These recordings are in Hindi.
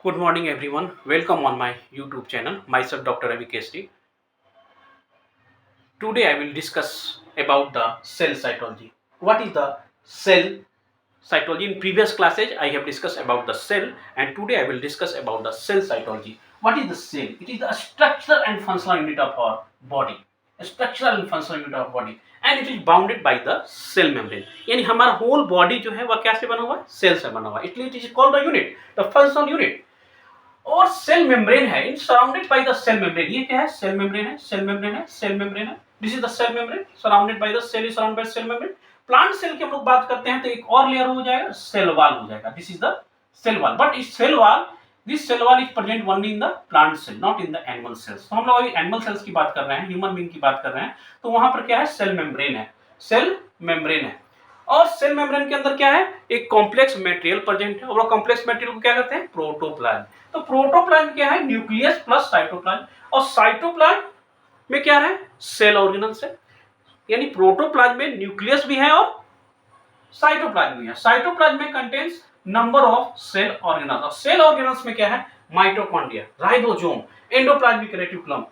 Good morning, everyone. Welcome on my YouTube channel. Myself, Dr. Ravi Kesri. Today, I will discuss about the cell cytology. What is the cell cytology? In previous classes, I have discussed about the cell, and today I will discuss about the cell cytology. What is the cell? It is the structural and functional unit of our body. A structural and functional unit of body, and it is bounded by the cell membrane. यानी हमारा whole body जो है वह क्या से बना हुआ है? सेल से बना हुआ है. इसलिए it is called the unit, the functional unit. और सेल मेम्ब्रेन है in surrounded by the cell membrane. ये क्या है? सेल मेम्ब्रेन है, सेल मेम्ब्रेन है, सेल मेम्ब्रेन है. This is the cell membrane surrounded by the cell is surrounded by cell membrane. Plant cell की हम लोग बात करते हैं तो एक और लेयर हो जाएगा, सेल वॉल हो जाएगा. This is the cell wall. But इस cell wall, this cell wall is present only in the plant cell, not in the animal cells. तो हम लोग अभी एनिमल सेल्स की बात कर रहे हैं, ह्यूमन बीइंग की बात कर रहे हैं, तो वहां पर क्या है? सेल मेम्ब्रेन है, सेल मेम्ब्रेन है. और सेल मेम्ब्रेन के अंदर क्या है? एक कॉम्प्लेक्स मटेरियल प्रेजेंट है. और वो कॉम्प्लेक्स मटेरियल को क्या कहते हैं? प्रोटोप्लाज्म. तो प्रोटोप्लाज्म क्या है? Nucleus plus cytoplasm. और साइटोप्लाज्म में क्या है? सेल ऑर्गेनल्स है. यानी प्रोटोप्लाज्म में न्यूक्लियस भी है और साइटोप्लाज्म भी है. साइटोप्लाज्म में contains number of cell organelles. और सेल ऑर्गेनल्स में क्या है? Mitochondria, ribosome, endoplasmic reticulum.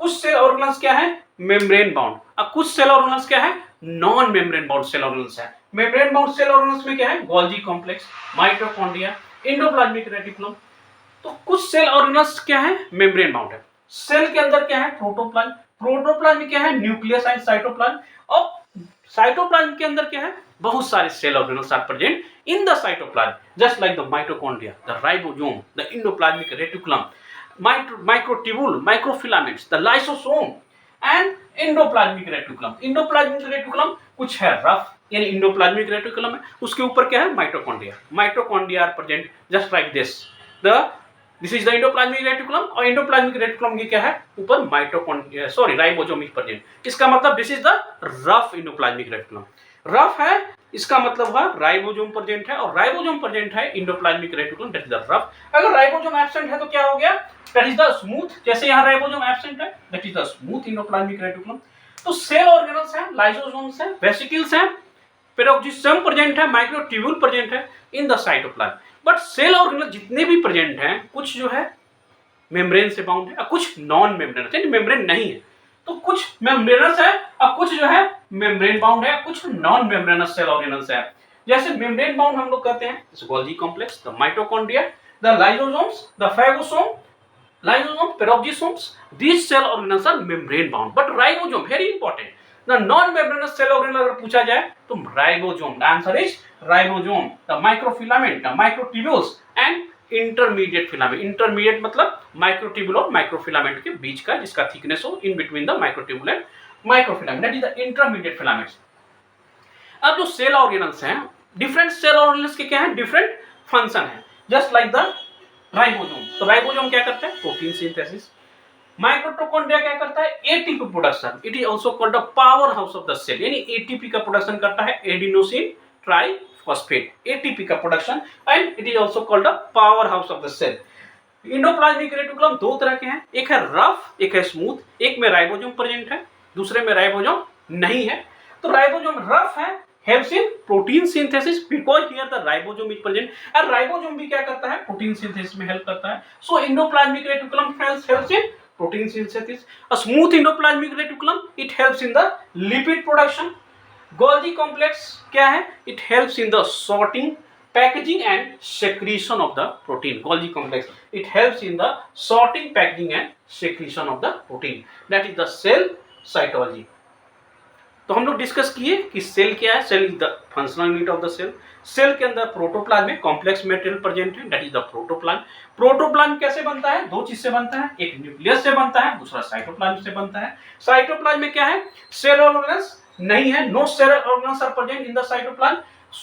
कुछ सेल ऑर्गेनल्स क्या है? Membrane bound. और कुछ सेल ऑर्गेनल्स क्या है? Non membrane bound cell organelles है. मेम्ब्रेन बाउंड सेल ऑर्गेनल्स में क्या है? Golgi complex, mitochondria, endoplasmic reticulum. तो कुछ सेल ऑर्गेनल्स क्या है? मेम्ब्रेन बाउंड है. सेल के अंदर क्या है? प्रोटोप्लाज्म. प्रोटोप्लाज्म में क्या है? Nucleus and cytoplasm. और साइटोप्लाज्म के अंदर क्या है? बहुत सारे cell organelles are present in the cytoplasm, just like the mitochondria, the ribosome, the endoplasmic reticulum, microtubule, microfilaments, the lysosome and endoplasmic reticulum. Endoplasmic reticulum कुछ है रफ, यानी endoplasmic reticulum है, उसके ऊपर क्या है? Mitochondria. Mitochondria are present just like this. This is the endoplasmic reticulum. और एंडोप्लाज्मिक रेटिकुलम की क्या है? ऊपर mitochondria, sorry, ribosome is present. इसका मतलब this is the rough endoplasmic reticulum. Rough है, इसका मतलब हुआ राइबोसोम प्रेजेंट है, और राइबोसोम प्रेजेंट है endoplasmic reticulum, that is the rough. अगर राइबोसोम एब्सेंट है तो क्या हो गया? That is the smooth. जैसे यहाँ राइबोसोम एब्सेंट है, that is the smooth endoplasmic reticulum. तो सेल ऑर्गेनल्स हैं, लाइसोसोम्स हैं, वेसिकल्स हैं, पेरोक्सिसम प्रेजेंट है, माइक्रोट्यूब्यूल प्रेजेंट है in the cytoplasm. But cell organelle जितने भी प्रेजेंट हैं, कुछ जो है मेम्ब्रेन से बाउंड है और कुछ नॉन मेम्ब्रेन, यानी मेम्ब्रेन नहीं है. तो कुछ मेम्ब्रेनस है और कुछ जो है मेम्ब्रेन बाउंड है, कुछ नॉन मेम्ब्रेनस सेल ऑर्गेनल्स है. जैसे मेम्ब्रेन बाउंड हम लोग कहते हैं Golgi complex, the mitochondria, the lysosomes, the phagosome, lysosome, peroxisomes. These cell organelles are membrane bound. But ribosome, very important. The non-membranous cell organelle अगर पूछा जाए तो ribosome. The answer is ribosome. The microfilament, the microtubules and intermediate filament. Intermediate मतलब microtubule और microfilament के बीच का, जिसका thickness हो in between the microtubule and microfilament. That is the intermediate filaments. अब जो cell organelles हैं, different cell organelles के क्या है? Different function है. Just like the ribosome. तो राइबोसोम क्या करता है? Protein synthesis. माइटोकॉन्ड्रिया क्या करता है? ATP production. It is also called the power house of the cell, यानी एटीपी का प्रोडक्शन करता है, एडिनोसिन ट्राइफॉस्फेट, एटीपी का production, and it is also called the power house of the cell. Endoplasmic reticulum दो तरह के हैं, एक है रफ, एक है स्मूथ. एक में राइबोसोम प्रेजेंट है, दूसरे में राइबोसोम नहीं है. तो राइबोसोम रफ है, helps in protein synthesis because here the ribosome is present. और ribosome भी क्या करता है? प्रोटीन सिंथेसिस में हेल्प करता है. So endoplasmic reticulum helps in protein synthesis. A smooth endoplasmic reticulum, it helps in the lipid production. Golgi complex क्या है? It helps in the sorting, packaging and secretion of the protein. Golgi complex, it helps in the sorting, packaging and secretion of the protein. That is the cell cytology. तो हम लोग डिस्कस किए कि सेल क्या है. Cell is the functional unit of the cell. Cell के अंदर प्रोटोप्लाज्म में कॉम्प्लेक्स मटेरियल प्रेजेंट है, that is the protoplasm. Protoplasm कैसे बनता है? दो चीज से बनता है, एक न्यूक्लियस से बनता है, दूसरा साइटोप्लाज्म से बनता है. साइटोप्लाज्म में क्या है? सेल ऑर्गेनल्स नहीं है, no cell organelles are present in the cytoplasm.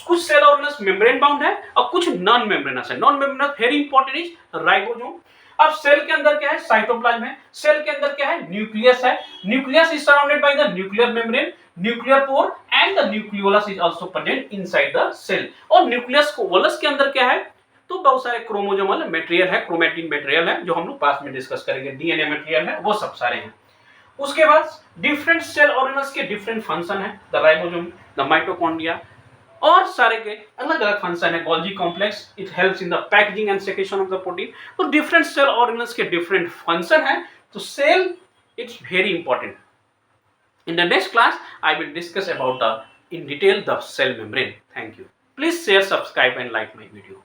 कुछ सेल ऑर्गेनल्स मेम्ब्रेन बाउंड है और कुछ नॉन मेम्ब्रेनस है. Non membranous very important is ribosome. अब सेल के अंदर क्या है? साइटोप्लाज्म है. सेल के अंदर क्या है? न्यूक्लियस है. Nucleus is surrounded by the nuclear membrane, nuclear pore and the nucleolus is also present inside the cell. और न्यूक्लियस को ओलस के अंदर क्या है? तो बहुत सारे क्रोमोसोमल मटेरियल है, क्रोमैटिन मटेरियल है, जो हम लोग पास में डिस्कस करेंगे. डीएनए मटेरियल है, वो सब सारे हैं. उसके बाद डिफरेंट सेल ऑर्गेनल्स के डिफरेंट फंक्शन है. द राइबोसोम, द माइटोकॉन्ड्रिया, और सारे के अलग अलग फंक्शन है। Golgi complex it helps in the packaging and secretion of the protein. तो डिफरेंट सेल ऑर्गेनल्स के डिफरेंट फंक्शन है। तो cell it's very important. In the next class, I will discuss about in detail the cell membrane. Thank you. Please share, subscribe and like my video.